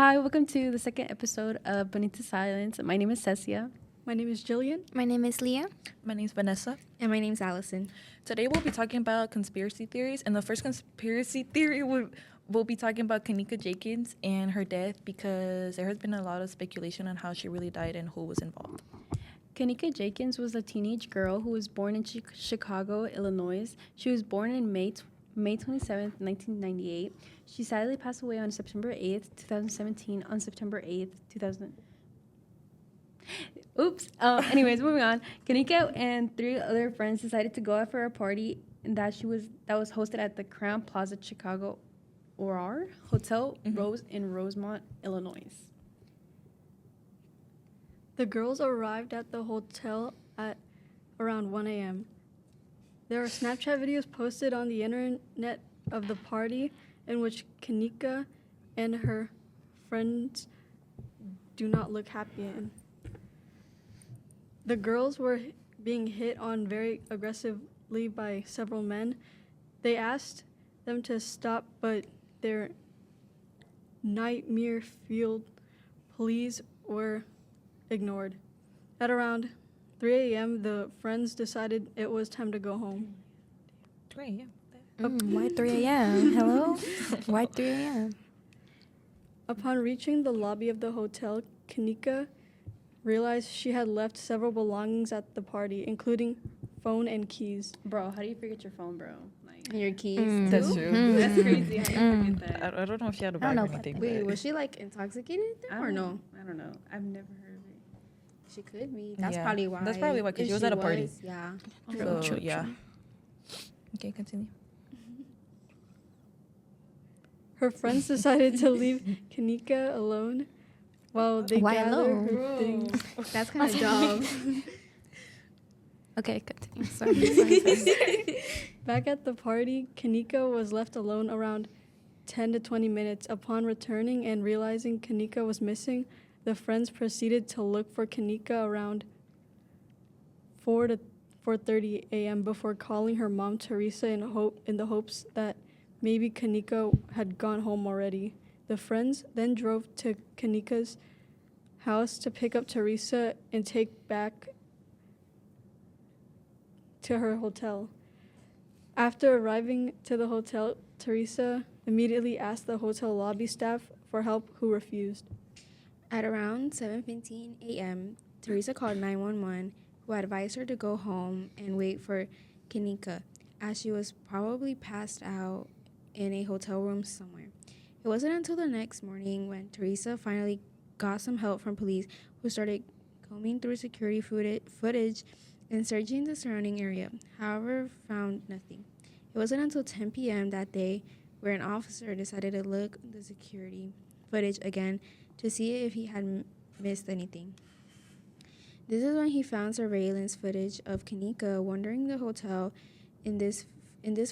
Hi, welcome to the second episode of Bonita Silence. My name is Cecia. My name is Jillian. My name is Leah. My name's Vanessa. And my name's Allison. Today we'll be talking about conspiracy theories, and the first conspiracy theory we'll be talking about Kenneka Jenkins and her death because there has been a lot of speculation on how she really died and who was involved. Kenneka Jenkins was a teenage girl who was born in Chicago, Illinois. She was born in May 27th, 1998. She sadly passed away on September 8th, 2017, on September 8th, 2000. Oops. Anyways, moving on. Kenneka and 3 other friends decided to go out for a party that was hosted at the Crown Plaza Chicago Aurora Hotel Rose in Rosemont, Illinois. The girls arrived at the hotel at around 1 a.m. There are Snapchat videos posted on the internet of the party in which Kenneka and her friends do not look happy in. The girls were being hit on very aggressively by several men. They asked them to stop, but their nightmare-fueled pleas were ignored. At around 3 a.m., the friends decided it was time to go home. 3 a.m. Why 3 a.m.? Hello? Why 3 a.m.? Upon reaching the lobby of the hotel, Kenneka realized she had left several belongings at the party, including phone and keys. Bro, how do you forget your phone, bro? Like, Your keys. That's true. That's crazy. How do you forget that? I don't know if she had a I bag don't or know. anything. Wait, but was she like intoxicated then, or no? I don't know. I've never heard of it. She could be. That's Yeah. probably why. That's probably why, 'cause If she was at a party. Yeah. So, yeah. Okay, continue. Her friends decided to leave Kenneka alone while they Why gathered alone? her things. That's kind of dumb. Okay, continue. Sorry. Back at the party, Kenneka was left alone around 10 to 20 minutes. Upon returning and realizing Kenneka was missing, the friends proceeded to look for Kenneka around 4 to 4:30 a.m. before calling her mom, Teresa, in the hopes that maybe Kenneka had gone home already. The friends then drove to Kenneka's house to pick up Teresa and take back to her hotel. After arriving to the hotel, Teresa immediately asked the hotel lobby staff for help, who refused. At around 7:15 a.m., Teresa called 911, who advised her to go home and wait for Kenneka, as she was probably passed out in a hotel room somewhere. It wasn't until the next morning when Teresa finally got some help from police, who started combing through security footage and searching the surrounding area, however, found nothing. It wasn't until 10 p.m. that day where an officer decided to look the security footage again to see if he had missed anything. This is when he found surveillance footage of Kenneka wandering the hotel. In this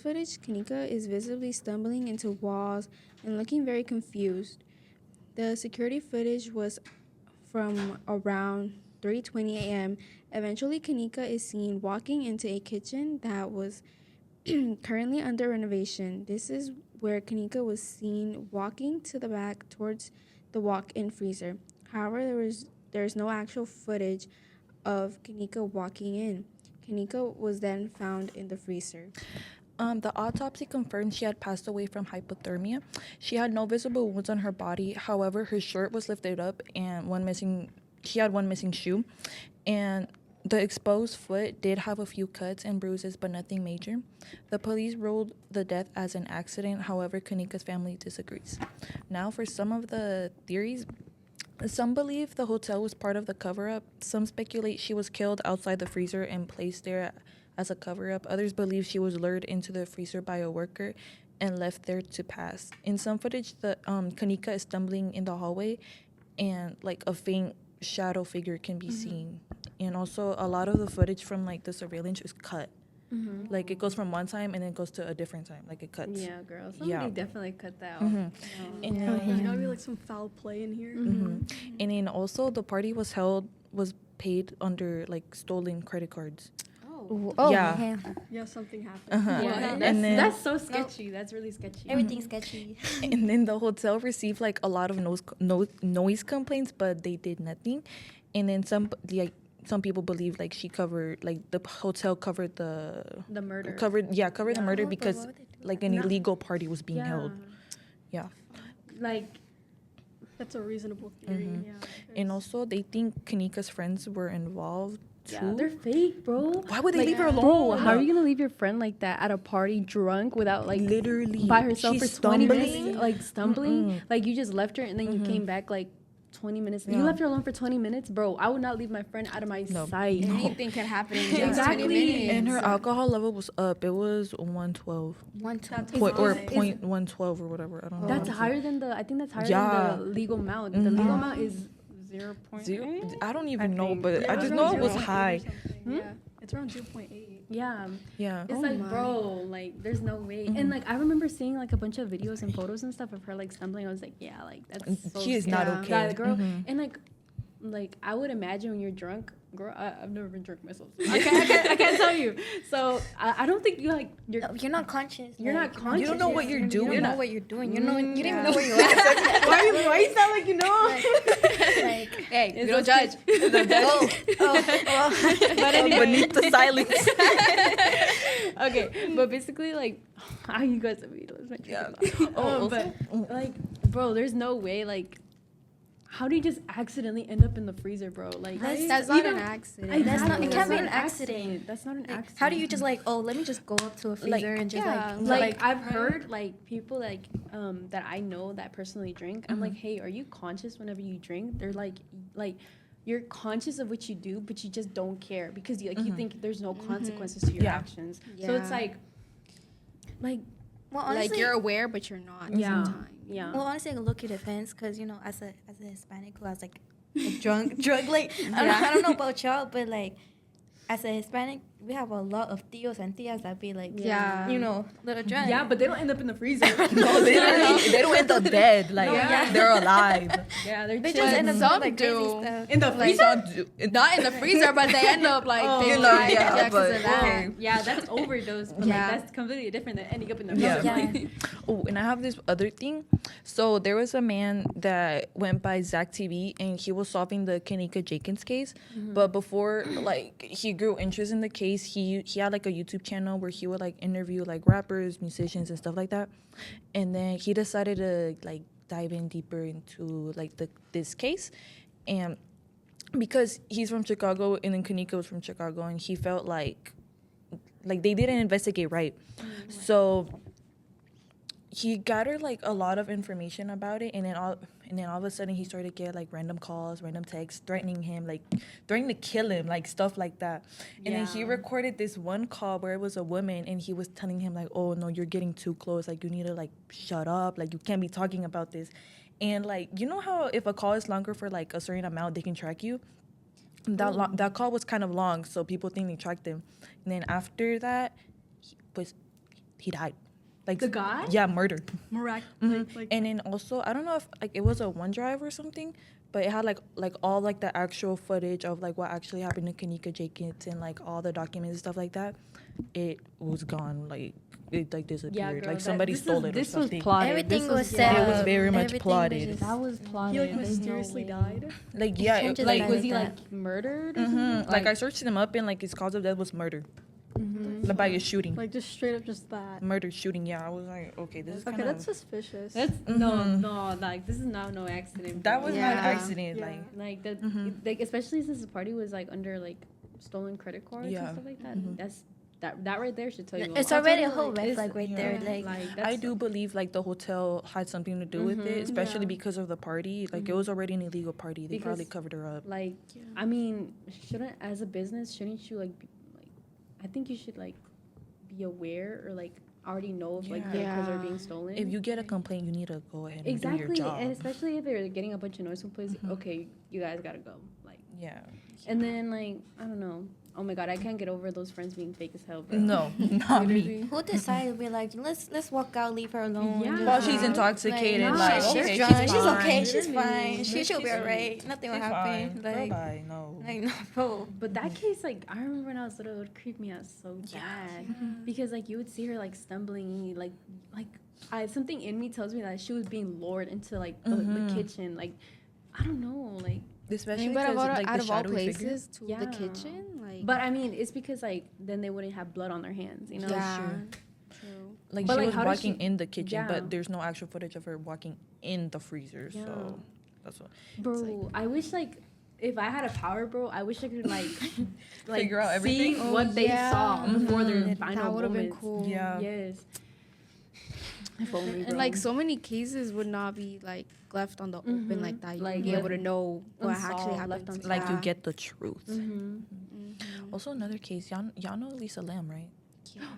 footage, Kenneka is visibly stumbling into walls and looking very confused. The security footage was from around 3:20 a.m. Eventually, Kenneka is seen walking into a kitchen that was currently under renovation. This is where Kenneka was seen walking to the back towards the walk-in freezer. However, there is no actual footage of Kenneka walking in. Kenneka was then found in the freezer. The autopsy confirmed she had passed away from hypothermia. She had no visible wounds on her body. However, her shirt was lifted up and she had one missing shoe. And the exposed foot did have a few cuts and bruises, but nothing major. The police ruled the death as an accident. However, Kenneka's family disagrees. Now, for some of the theories, some believe the hotel was part of the cover-up. Some speculate she was killed outside the freezer and placed there as a cover-up. Others believe she was lured into the freezer by a worker and left there to pass. In some footage, the Kenneka is stumbling in the hallway, and like a faint shadow figure can be seen. And also, a lot of the footage from like the surveillance is cut. Like it goes from one time and then it goes to a different time. Like it cuts. Yeah, girl. Somebody definitely cut that out. And There's gotta be like some foul play in here. And then also the party was paid under like stolen credit cards. Oh, Oh, Yeah. yeah. Yeah, something happened. Uh-huh. Yeah, What? that's, And then- that's so sketchy. That's really sketchy. Everything's sketchy. And then the hotel received like a lot of noise complaints, but they did nothing. And then some people believe like she covered, like the hotel covered the murder. covered the murder Oh, but because why would they do like that? an No. illegal party was being Yeah. held. Yeah. Like, That's a reasonable theory. Mhm. Yeah. And also they think Kanika's friends were involved too. yeah, they're fake, bro. Why would they Like, leave her bro, alone? how are you gonna leave your friend like that at a party drunk without like literally by herself She's for 20 minutes, stumbling? like stumbling? Mm-mm. Like you just left her and then you came back like 20 minutes. Yeah. You left her alone for 20 minutes, bro. I would not leave my friend out of my No. sight. Anything could happen in just Exactly. 20 minutes. And her alcohol level was up. It was 112. One time. Or Is- point 112 or whatever. I don't know. That's what it higher than the. I think that's higher Yeah. than the legal amount. The legal amount is 0.8. Zero? I don't even I know, think. but Yeah, I it's just around know it was 0.8 or high. Yeah. It's around 0.8. Yeah, Yeah. it's Oh like, my. bro, like there's no way. And like I remember seeing like a bunch of videos and photos and stuff of her like stumbling. I was like, yeah, like that's so She is not scary. okay. Yeah, the girl. Mhm. And like I would imagine when you're drunk, girl. I've never been drunk myself. So I can't tell you. So I don't think you're You're not conscious. You're not conscious. You don't know what you're doing. You don't know what you're doing. You know. You don't even know where you're Yeah. at. why you sound like you know? Like, Hey, It's we don't okay. judge. oh, well. But anyway. Beneath the silence. Okay, but basically, like, you guys have me. Yeah. But like, bro, there's no way. Like, how do you just accidentally end up in the freezer, bro? Like, That's not an accident. That's not- it That's can't be not an accident. That's not an Like, accident. how do you just like, oh, let me just go up to a freezer and just yeah, like I've heard like people like that I know that personally drink. I'm like, hey, are you conscious whenever you drink? They're like you're conscious of what you do, but you just don't care because you think there's no consequences to your Yeah. actions. So it's Yeah. like well, honestly, Like you're aware, but you're not. Yeah. Sometimes. yeah. well, honestly, I can look at defense because you know, as a Hispanic who has like a drunk, like I don't know about y'all, but like as a Hispanic, we have a lot of tios and tias that be like, Yeah. you know, little drunk. Yeah, but they don't end up in the freezer. No, they don't end up dead. Like Yeah. they're alive. Yeah, they're they chilling. just end up Some doing like crazy do. stuff. in the Like, freezer. some do- Not in the freezer, but they end up like Oh, they you know, died yeah, yeah, 'cause but of that. okay. Yeah, that's overdose, but Yeah. like that's completely different than ending up in the Yeah. freezer. Yeah. Like, Oh, and I have this other thing. So there was a man that went by Zach TV, and he was solving the Kenneka Jenkins case. But before, like, he grew interest in the case, he had like a YouTube channel where he would like interview like rappers, musicians, and stuff like that. And then he decided to like dive in deeper into like this case, and because he's from Chicago, and then Kenneka was from Chicago, and he felt like they didn't investigate right. So he gathered like a lot of information about it, and then all of a sudden he started to get like random calls, random texts threatening him, like threatening to kill him, like stuff like that. And then he Yeah. recorded this one call where it was a woman, and he was telling him like, oh no, you're getting too close, like you need to like shut up, like you can't be talking about this. And like, you know how if a call is longer for like a certain amount, they can track you. That call was kind of long, so people think they tracked him. And then after that, he died. Like The guy? Yeah, murdered. Like, And then also, I don't know if like it was a OneDrive or something, but it had like all like the actual footage of like what actually happened to Kenneka Jenkins and like all the documents and stuff like that. It was gone. Like it like disappeared. yeah, girl, like somebody stole it or This something. was plotted. Everything This was set It was up. very much Everything plotted. was That was plotted. he like There's no mysteriously way. died. Like yeah, can't just like die Was like he that. like murdered? Or something? like I searched him up and like his cause of death was murder. By a shooting. Like just straight up just that. Murder shooting, yeah. I was like, okay, this is Okay, kind of that's suspicious. That's no, like this is not no accident. that bro. was Yeah. not an accident. Yeah. Like like like especially since the party was like under like stolen credit cards Yeah. and stuff like that. That's that right there should tell you. It's lot. already a Like, whole red it's- flag right there. Like, that's I do believe like the hotel had something to do with it, especially Yeah. because of the party. Like it was already an illegal party. They probably Because, covered her up. like I mean, shouldn't as a business shouldn't you like be, like I think you should like be aware or like already know if like credit cards are being stolen. If you get a complaint, you need to go ahead and do your Exactly, job. and especially if they're getting a bunch of noise complaints. Okay, you guys gotta go. Like, Yeah. and then like I don't know. Oh my god, I can't get over those friends being fake as hell, bro. No, not me. Literally. Who decided to be like, let's walk out, leave her alone? Yeah. just- While she's intoxicated, Nah, like, she's okay, drunk. she's She's fine. okay. She's Literally. fine. She'll be She's alright. Nothing will She's happen. fine. Like, Bye-bye. No. no, bro. But that case, like, I remember when I was little, it would creep me out so bad because like you would see her like stumbling, like something in me tells me that she was being lured into like the kitchen, like I don't know, like. Especially But because, like, out the of all shadowy figure. places to the Yeah. kitchen, like. But I mean, it's because like then they wouldn't have blood on their hands, you know. yeah, True. true. Like, But, she like, was how does walking she- in the kitchen, Yeah. but there's no actual footage of her walking in the freezer. Yeah. So that's what. Bro, I wish like if I had a power, bro, I wish I could like Figure out see everything? what they saw before their That final would have been moments. cool. Yeah. Yes. If only, bro. And like so many cases would not be like left on the open like that. You'd Like, be able left to know what actually unsolved, happened. left unsolved. Like, you Yeah. get the truth. Mm-hmm. Also, another case. Y'all know Elisa Lam, right?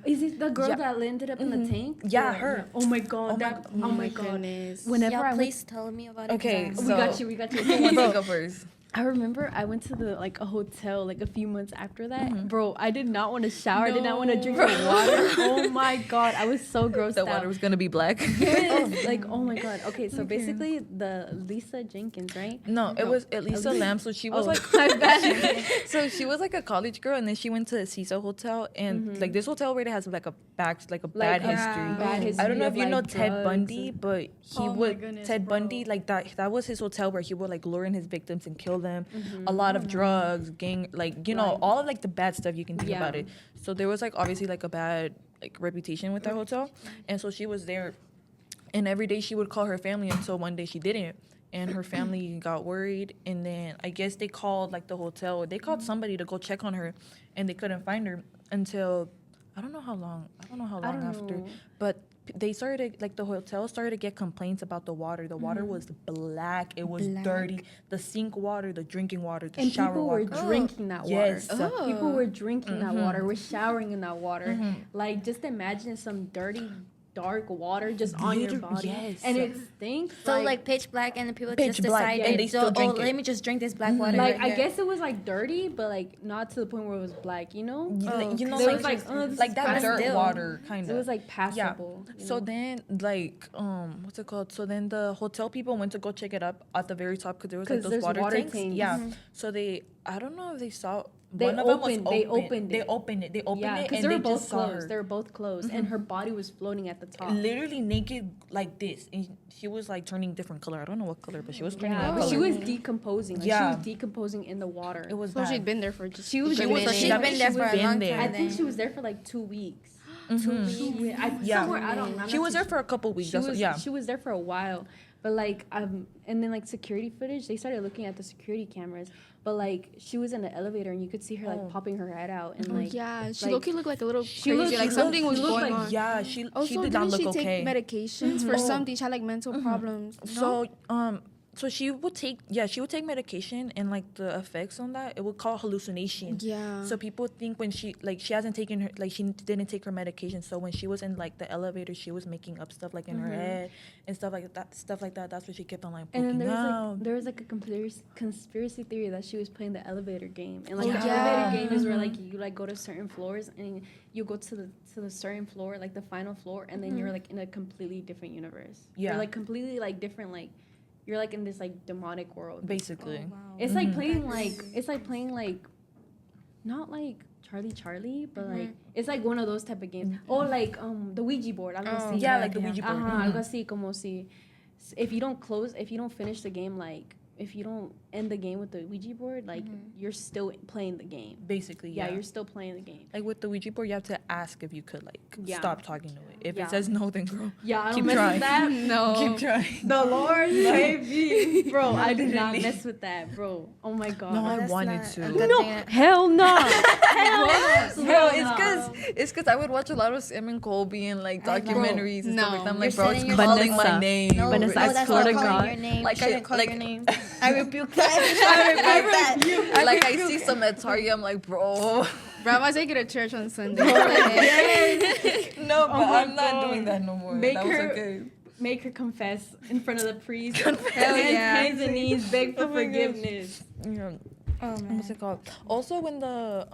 Is it the girl Yeah. that ended up in the tank? Yeah, her. Oh my god. Oh my that. Oh my god. goodness. Whenever Y'all I went, please tell me about it. 'cause Okay, I'm- so- we got you. We got you. Who wants to go first? I remember I went to the like a hotel like a few months after that. Mm-hmm. Bro, I did not want to shower. I did not want to drink the water. Oh my god, I was so grossed The out. water was gonna be black. Yes, like oh my god. Okay, so basically the Lisa Jenkins, right? No, it was Elisa Lam. So she was Oh, like, my bad. so she was like a college girl, and then she went to the Cecil Hotel, and like this hotel already has like a bad Like, history. bad history I don't know of, if you like, know Ted drugs Bundy, and- but he Oh my would goodness, Ted bro. Bundy like that was his hotel where he would like lure in his victims and kill them. A lot of drugs, gang, like you know Right. all of like the bad stuff you can think Yeah. about it. So there was like obviously like a bad like reputation with that hotel, and so she was there, and every day she would call her family until one day she didn't. And her family got worried, and then I guess they called like the hotel. They called somebody to go check on her, and they couldn't find her until I don't know how long. I don't know after, know. but they started like the hotel started to get complaints about the water. The water was black. It was dirty. The sink water, the drinking water, the And shower people were water. drinking that Yes. water. Oh. People were drinking that water. Were showering in that water. Like just imagine some dirty, dark water just on your Literally, body, yes. and it stinks. So like pitch black, and the people Pitch just black, decide, and they still drink it. let me just drink this black water. like right I here. guess it was like dirty, but like not to the point where it was black. You know, You know, There like, was like oh, this like is that passable. dirt still. water kind It of. was like passable. you So know? then, like, what's it called? So then the hotel people went to go check it up at the very top because there was like 'Cause those there's water, water tanks. tanks. Yeah. So I don't know if they saw. They one of them was opened- they open. opened They it. opened it. They opened yeah, it, because and they they were both just saw closed. her. They were both closed, and her body was floating at the top. Literally naked like this, and she was like turning different color. I don't know what color, but she was turning. Yeah, that but color. she was decomposing. Like, Yeah. she was decomposing in the water. It was So bad. she'd been there for just She was- a she was- minute. She's been there for a been long there. time. I think then. she was there for like 2 weeks. Mhm. Yeah. Somewhere I don't. I'm She not was too there for a couple weeks. She That's was, yeah. she was there for a while, but like and then like security footage, they started looking at the security cameras, but like she was in the elevator and you could see her like popping her head out and Oh, like yeah, she like, low-key looked like a little she crazy. looked- Like she something looked- was she looked going like- on. Yeah, she Also, did not didn't look she okay. take medications for Oh. something? She had like mental problems. No? So she would take medication, and like the effects on that, it would cause hallucination. Yeah. So people think when she hasn't taken her, like she didn't take her medication, so when she was in like the elevator, she was making up stuff like in her head and stuff like that. That's what she kept on like and then poking out. there was like a conspiracy theory that she was playing the elevator game, and like Oh, the yeah. elevator game is where like you like go to certain floors and you go to the certain floor, like the final floor, and then you're like in a completely different universe. Yeah. You're like completely like different, like you're like in this like demonic world. Basically. Oh, wow. It's like playing like not like Charlie, but like it's like one of those type of games. Oh, like the Ouija board. Algo así. Yeah, like the Ouija board. Algo así como si if you don't finish the game, like if you don't end the game with the Ouija board, like you're still playing the game. Basically, Yeah, yeah. you're still playing the game. Like with the Ouija board, you have to ask if you could like Yeah. stop talking to it. If Yeah. it says no, then girl, Yeah, I don't keep mess trying. with that. No. Keep trying. The Lord save me, bro. I did not Literally. mess with that, bro. Oh my god. No, I That's wanted not to. a good No, thing. hell no. Bro, it's cause I would watch a lot of Sam and Colby and like I know. documentaries and stuff like that. I'm like, You're bro, it's setting calling yourself- my name. No, Vanessa, no, I that's swear not to calling God. your name. Like, Shouldn't I- call like- your name. I rebuke that. I rebuke that. Like I see some at Target, I'm like, bro. Bro, I might take you to church on Sunday. No, but my I'm not God. doing that no more. Make That was her- okay. make her confess in front of the priest. Hell yeah. Hands and knees, beg for Oh my gosh. forgiveness. Yeah. Oh man. What's it called? Also, when the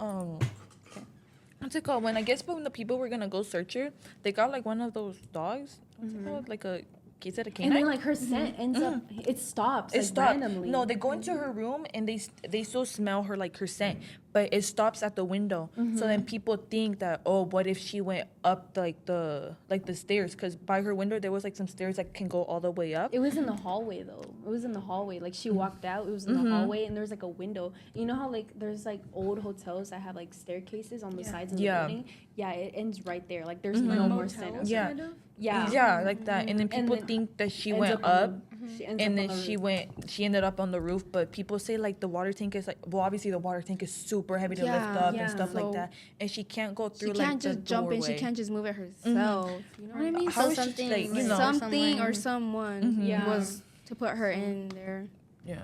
what's it called? When I guess when the people were gonna go search her, they got like one of those dogs. What's it called? Like a is it a And canine? then like her scent ends up, it stops. It like, stopped. randomly. No, they go into her room and they still smell her like her scent, but it stops at the window. So then people think that, oh, what if she went up like the stairs? Because by her window there was like some stairs that can go all the way up. It was in the hallway though. It was in the hallway. Like she walked out, it was in the hallway, and there was like a window. You know how like there's like old hotels that have like staircases on the sides of the building? Yeah, it ends right there. Like there's no more scent. Yeah. Kind of? Yeah. Like that. And then people then think that she ends went up up. She ends And up on then the she ended up on the roof, but people say like the water tank is like, well, obviously the water tank is super heavy to lift Yeah. up Yeah. and stuff like So that, and she can't go She through can't like just the jump in. doorway. She can't just move it herself. You know what I mean? How So is she, something, like, you know, something or someone Yeah. was to put her in there. Yeah,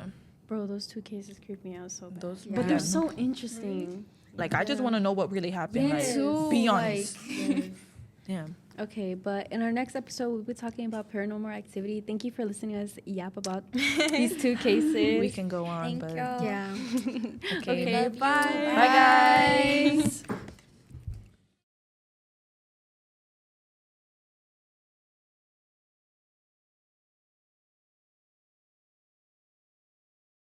Bro, those two cases creep me out so bad. those. Yeah. But they're yeah. so interesting. Like I just want to know what really happened. Yeah. Like, Too, be like, honest. Yeah. Okay, but in our next episode, we'll be talking about paranormal activity. Thank you for listening to us yap about these two cases. We can go on, Thank but y'all. Yeah. okay. Okay, bye. Bye, guys.